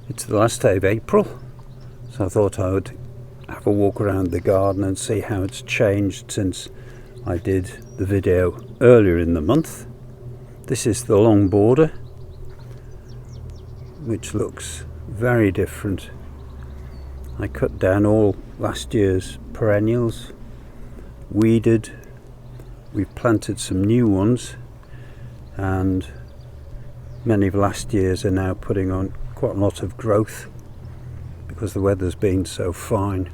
It's the last day of April, so I thought I would have a walk around the garden and see how it's changed since I did the video earlier in the month. This is the long border, which looks very different. I cut down all last year's perennials, weeded, we've planted some new ones, and many of last year's are now putting on quite a lot of growth because the weather's been so fine.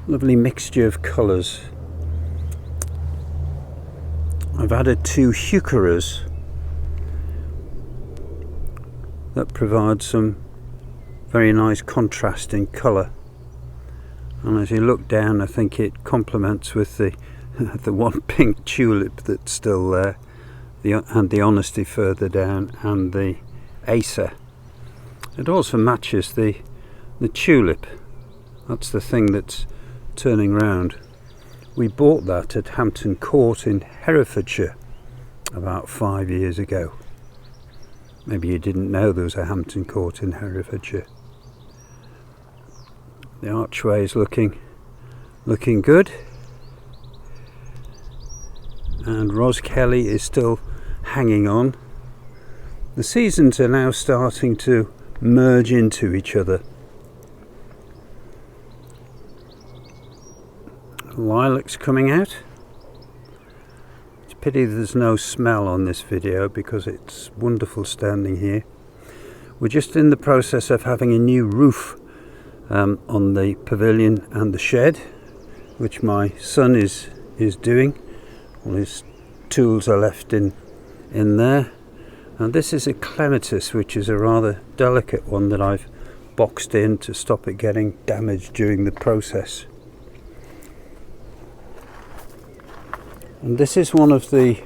Lovely mixture of colours. I've added 2 heucheras that provide some very nice contrast in colour, and as you look down I think it complements with the the one pink tulip that's still there, and the honesty further down, and the acer. It also matches the tulip. That's the thing that's turning round. We bought that at Hampton Court in Herefordshire about 5 years ago. Maybe you didn't know there was a Hampton Court in Herefordshire. The archway is looking good, and Ros Kelly is still hanging on. The seasons are now starting to merge into each other. Lilacs coming out. It's a pity there's no smell on this video because it's wonderful standing here. We're just in the process of having a new roof on the pavilion and the shed, which my son is doing. All his tools are left in there, and this is a Clematis, which is a rather delicate one that I've boxed in to stop it getting damaged during the process. And this is one of the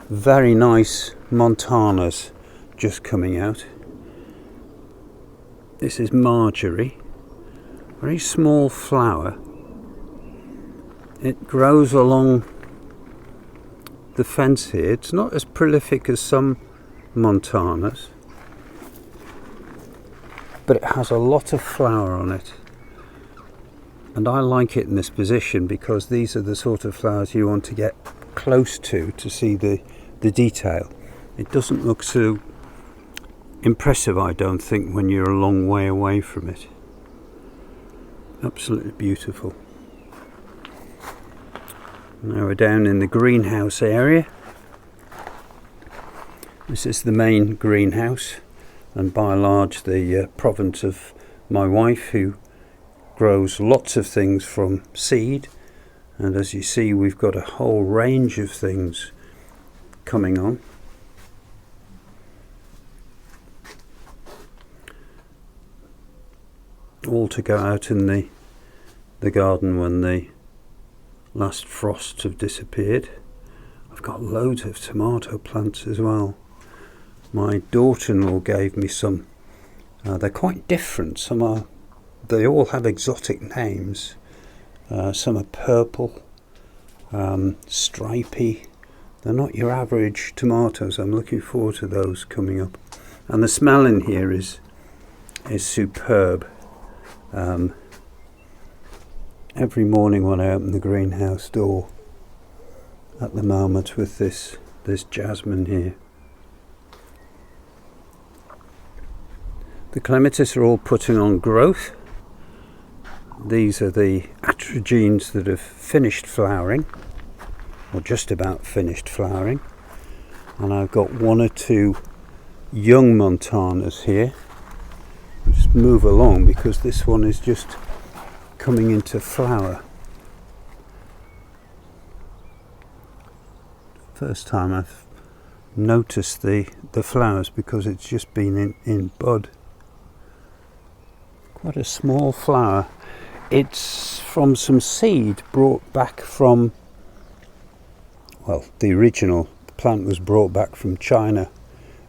very nice Montanas just coming out. This is Marjorie, very small flower. It grows along the fence here. It's not as prolific as some Montanas, but it has a lot of flower on it, and I like it in this position because these are the sort of flowers you want to get close to see the detail. It doesn't look so impressive, I don't think, when you're a long way away from it. Absolutely beautiful. Now we're down in the greenhouse area. This is the main greenhouse, and by and large the province of my wife, who grows lots of things from seed. And as you see, we've got a whole range of things coming on. All to go out in the garden when the last frosts have disappeared. I've got loads of tomato plants as well. My daughter-in-law gave me some. They're quite different. They all have exotic names. Some are purple, stripy. They're not your average tomatoes. I'm looking forward to those coming up. And the smell in here is superb. Every morning when I open the greenhouse door at the moment with this jasmine here. The Clematis are all putting on growth. These are the atragenes that have finished flowering, or just about finished flowering. And I've got 1 or 2 young Montanas here. I'll just move along because this one is just coming into flower. First time I've noticed the flowers because it's just been in bud. Quite a small flower. It's from some seed brought back from, well, the original plant was brought back from China,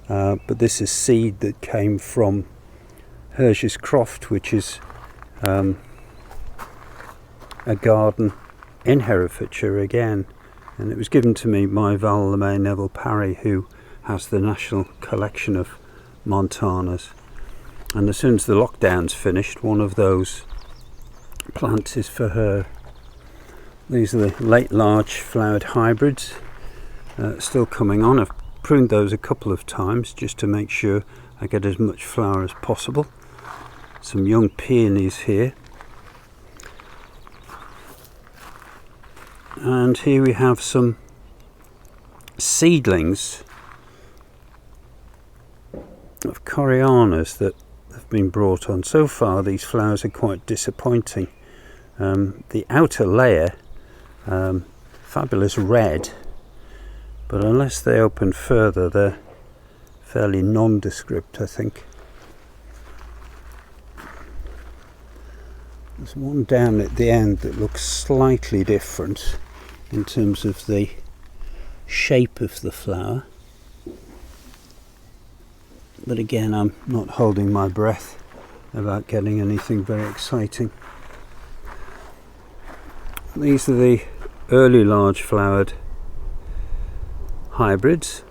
but this is seed that came from Hershey's Croft, which is a garden in Herefordshire again, and it was given to me by Val LeMay Neville Parry, who has the National Collection of montanas. And as soon as the lockdown's finished, one of those plants is for her. These are the late large flowered hybrids, still coming on. I've pruned those a couple of times just to make sure I get as much flower as possible. Some young peonies here. And here we have some seedlings of Corianas that have been brought on. So far these flowers are quite disappointing. The outer layer, fabulous red, but unless they open further they're fairly nondescript, I think. There's one down at the end that looks slightly different in terms of the shape of the flower. But again, I'm not holding my breath about getting anything very exciting. These are the early large flowered hybrids.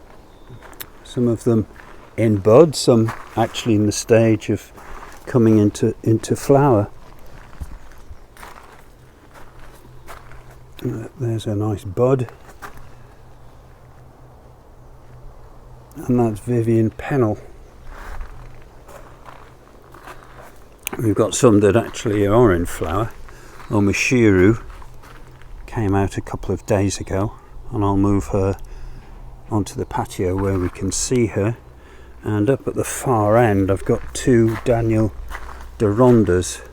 Some of them in bud, some actually in the stage of coming into flower. There's a nice bud, and that's Vivian Pennell. We've got some that actually are in flower. Omashiru came out a couple of days ago, and I'll move her onto the patio where we can see her. And up at the far end I've got two Daniel Derondas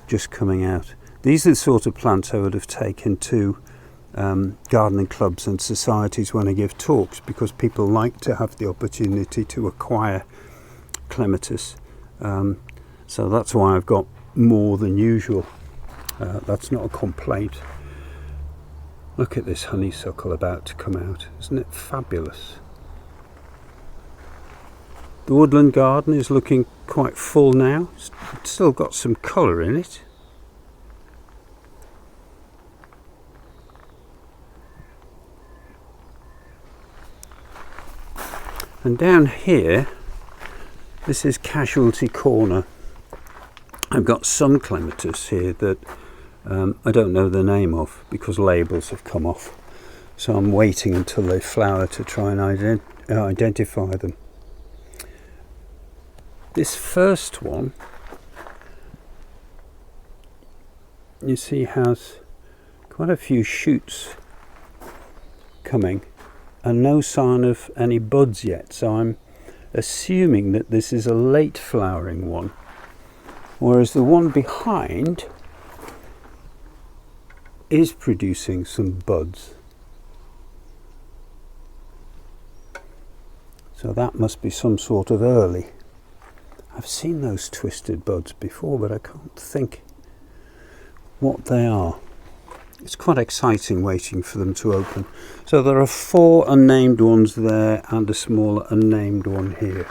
just coming out. These are the sort of plants I would have taken to gardening clubs and societies when I give talks, because people like to have the opportunity to acquire Clematis. So that's why I've got more than usual. That's not a complaint. Look at this honeysuckle about to come out. Isn't it fabulous? The woodland garden is looking quite full now. It's still got some colour in it. And down here, this is Casualty Corner. I've got some Clematis here that I don't know the name of because labels have come off. So I'm waiting until they flower to try and identify them. This first one, you see, has quite a few shoots coming and no sign of any buds yet, so I'm assuming that this is a late flowering one, whereas the one behind is producing some buds. So that must be some sort of early. I've seen those twisted buds before, but I can't think what they are. It's quite exciting waiting for them to open. So there are 4 unnamed ones there and a smaller unnamed one here.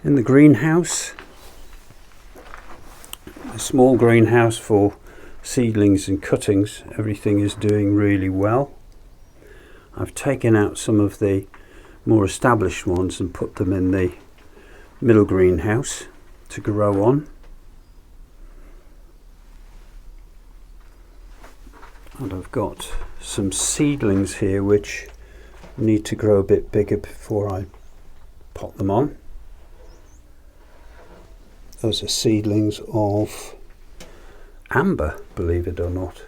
In the greenhouse, a small greenhouse for seedlings and cuttings, everything is doing really well. I've taken out some of the more established ones and put them in the middle greenhouse to grow on. And I've got some seedlings here which need to grow a bit bigger before I pot them on. Those are seedlings of amber, believe it or not.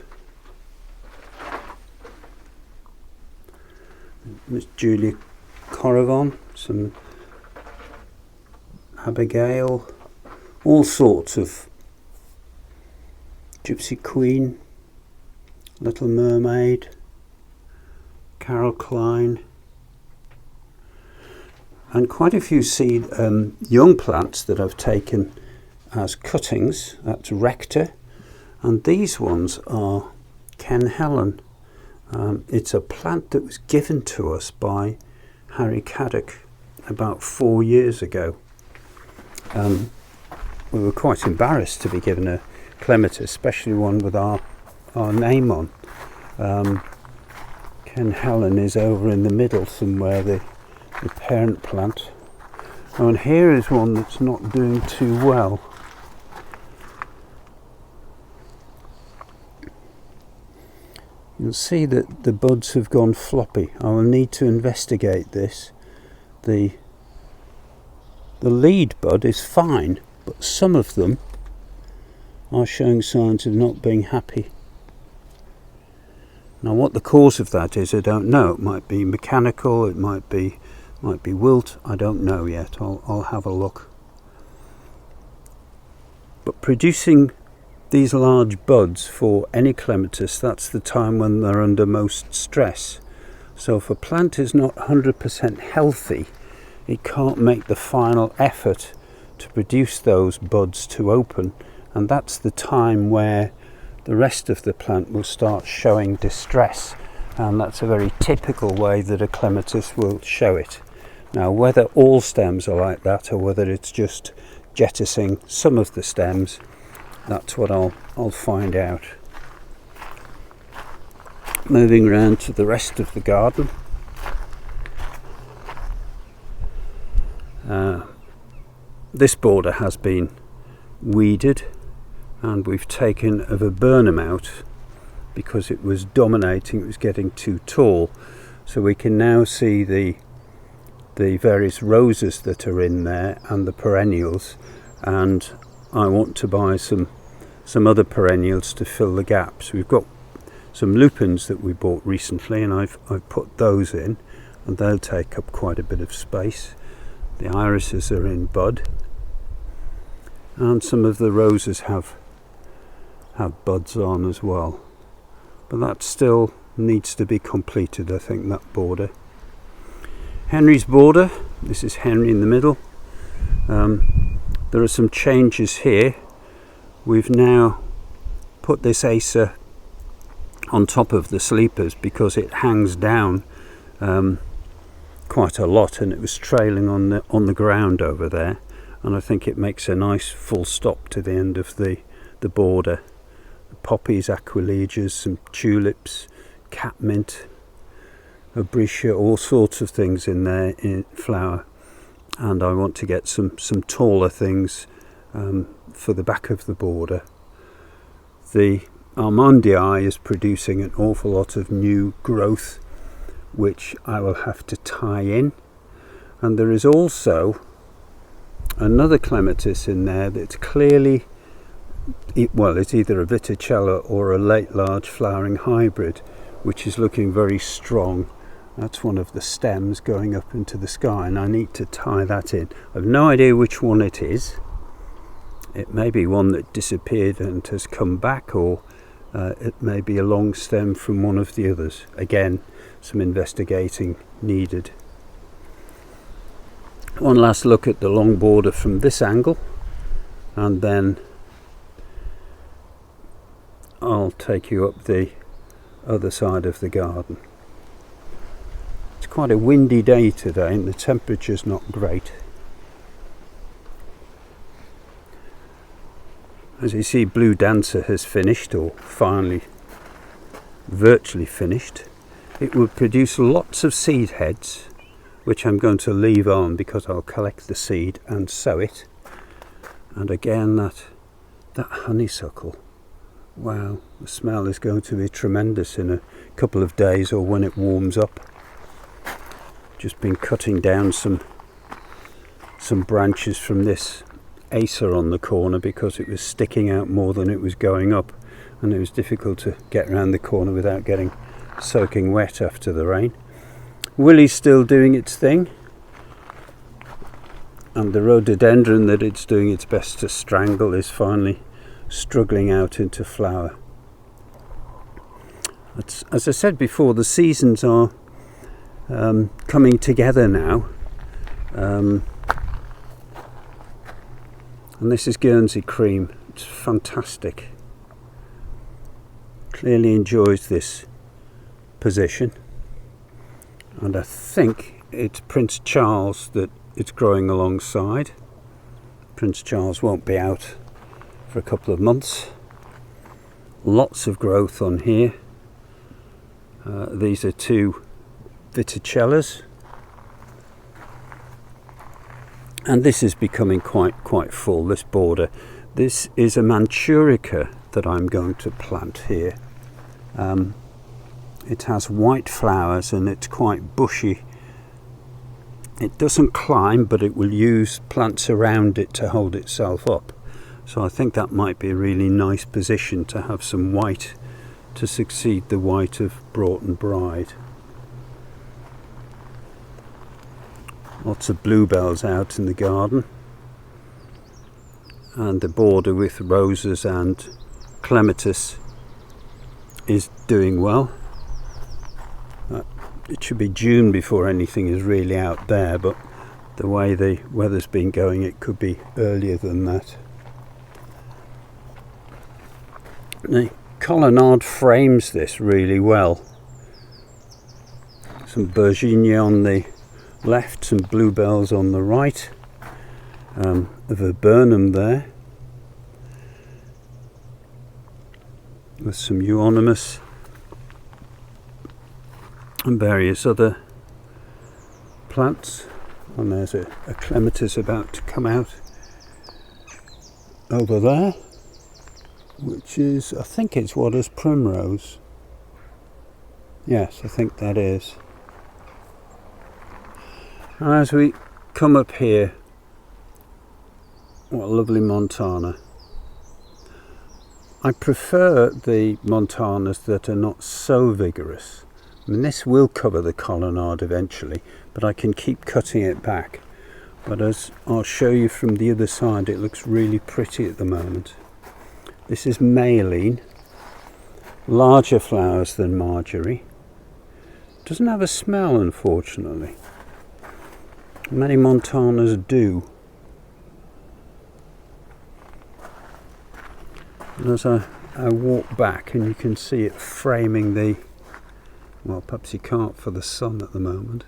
Miss Julia Corrigan, some Abigail, all sorts of Gypsy Queen, Little Mermaid, Carol Klein, and quite a few young plants that I've taken as cuttings. That's Rector, and these ones are Ken Helen. It's a plant that was given to us by Harry Caddock about 4 years ago. We were quite embarrassed to be given a Clematis, especially one with our name on. Ken Helen is over in the middle somewhere, the the parent plant. Oh, and here is one that's not doing too well. You'll see that the buds have gone floppy. I will need to investigate this. The lead bud is fine, but some of them are showing signs of not being happy. Now what the cause of that is, I don't know. It might be mechanical, it might be wilt, I don't know yet. I'll have a look. But producing these large buds for any clematis, that's the time when they're under most stress. So if a plant is not 100% healthy, it can't make the final effort to produce those buds to open, and that's the time where the rest of the plant will start showing distress, and that's a very typical way that a clematis will show it. Now whether all stems are like that or whether it's just jettisoning some of the stems, that's what I'll find out. Moving around to the rest of the garden. This border has been weeded, and we've taken a viburnum out because it was dominating, it was getting too tall. So we can now see the various roses that are in there and the perennials, and I want to buy some other perennials to fill the gaps. We've got some lupins that we bought recently, and I've put those in, and they'll take up quite a bit of space. The irises are in bud, and some of the roses have buds on as well, but that still needs to be completed, I think, that border. Henry's border, this is Henry in the middle. There are some changes here. We've now put this acer on top of the sleepers because it hangs down quite a lot, and it was trailing on the ground over there, and I think it makes a nice full stop to the end of the border. The poppies, aquilegias, some tulips, catmint, abretia, all sorts of things in there in flower, and I want to get some taller things for the back of the border. The Armandii is producing an awful lot of new growth, which I will have to tie in, and there is also another clematis in there that's clearly, well, it's either a Viticella or a late large flowering hybrid, which is looking very strong. That's one of the stems going up into the sky, and I need to tie that in. I've no idea which one it is. It may be one that disappeared and has come back, or it may be a long stem from one of the others. Again, some investigating needed. One last look at the long border from this angle, and then I'll take you up the other side of the garden. It's quite a windy day today and the temperature's not great. As you see, Blue Dancer has finished, or finally virtually finished. It will produce lots of seed heads, which I'm going to leave on because I'll collect the seed and sow it. And again, that honeysuckle, wow, the smell is going to be tremendous in a couple of days or when it warms up. Just been cutting down some branches from this acer on the corner because it was sticking out more than it was going up, and it was difficult to get around the corner without getting soaking wet after the rain. Willie's still doing its thing, and the rhododendron that it's doing its best to strangle is finally struggling out into flower. As I said before, the seasons are coming together now, and this is Guernsey Cream. It's fantastic. Clearly enjoys this position, and I think it's Prince Charles that it's growing alongside. Prince Charles won't be out for a couple of months. Lots of growth on here. These are two Viticellas. And this is becoming quite full, this border. This is a Manchurica that I'm going to plant here. It has white flowers and it's quite bushy. It doesn't climb, but it will use plants around it to hold itself up. So I think that might be a really nice position to have some white to succeed the white of Broughton Bride. Lots of bluebells out in the garden, and the border with roses and clematis is doing well. It should be June before anything is really out there, but the way the weather's been going, it could be earlier than that. The colonnade frames this really well. Some Bergenia on the left, some bluebells on the right, a viburnum there with some euonymus and various other plants. And there's a clematis about to come out over there, which is, I think it's Wadder's primrose. Yes, I think that is. And as we come up here, what a lovely montana. I prefer the montanas that are not so vigorous. I mean, this will cover the colonnade eventually, but I can keep cutting it back. But as I'll show you from the other side, it looks really pretty at the moment. This is Maylene, larger flowers than Marjorie. Doesn't have a smell, unfortunately. Many montanas do. And as I walk back, and you can see it framing the, well, perhaps you can't for the sun at the moment,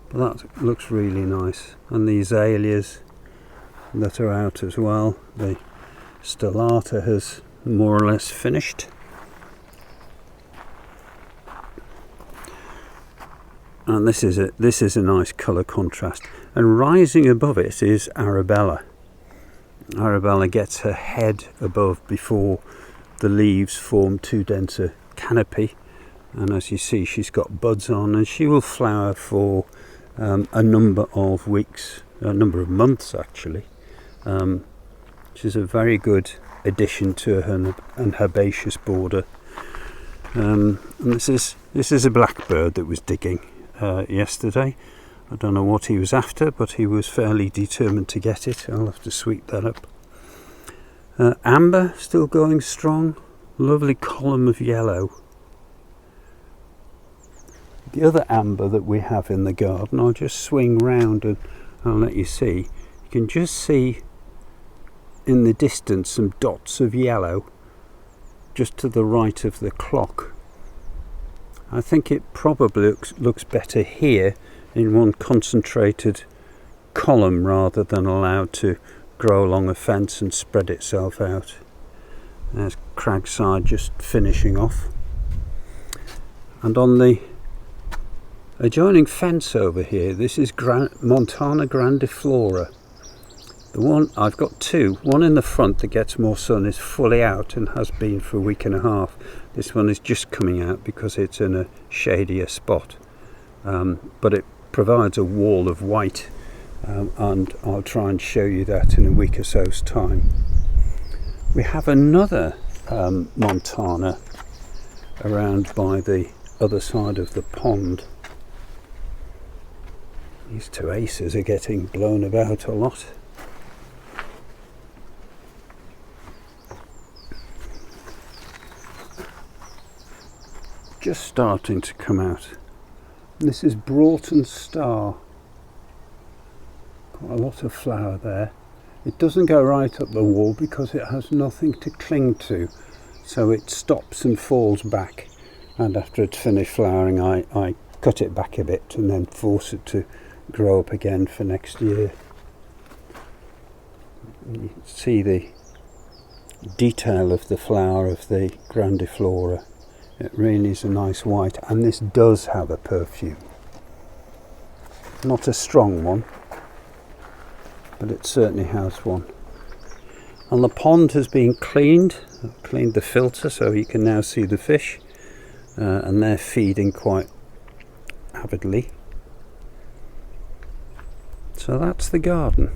but that looks really nice. And the azaleas that are out as well. The stellata has more or less finished. And this is a nice colour contrast. And rising above it is Arabella. Arabella gets her head above before the leaves form too dense a canopy. And as you see, she's got buds on, and she will flower for a number of weeks, a number of months actually. She's a very good addition to an herbaceous border. And this is a blackbird that was digging yesterday. I don't know what he was after, but he was fairly determined to get it. I'll have to sweep that up. Amber still going strong. Lovely column of yellow. The other amber that we have in the garden, I'll just swing round and I'll let you see. You can just see in the distance some dots of yellow just to the right of the clock. I think it probably looks better here in one concentrated column rather than allowed to grow along a fence and spread itself out. There's Cragside just finishing off. And on the adjoining fence over here, this is Montana grandiflora. The one, I've got two. One in the front that gets more sun is fully out and has been for a week and a half. This one is just coming out because it's in a shadier spot. But it provides a wall of white, and I'll try and show you that in a week or so's time. We have another Montana around by the other side of the pond. These two aces are getting blown about a lot. Just starting to come out. This is Broughton Star. Quite a lot of flower there. It doesn't go right up the wall because it has nothing to cling to, so it stops and falls back, and after it's finished flowering I cut it back a bit and then force it to grow up again for next year. You can see the detail of the flower of the grandiflora. It really is a nice white, and this does have a perfume. Not a strong one, but it certainly has one. And the pond has been cleaned. I've cleaned the filter so you can now see the fish, and they're feeding quite avidly. So that's the garden.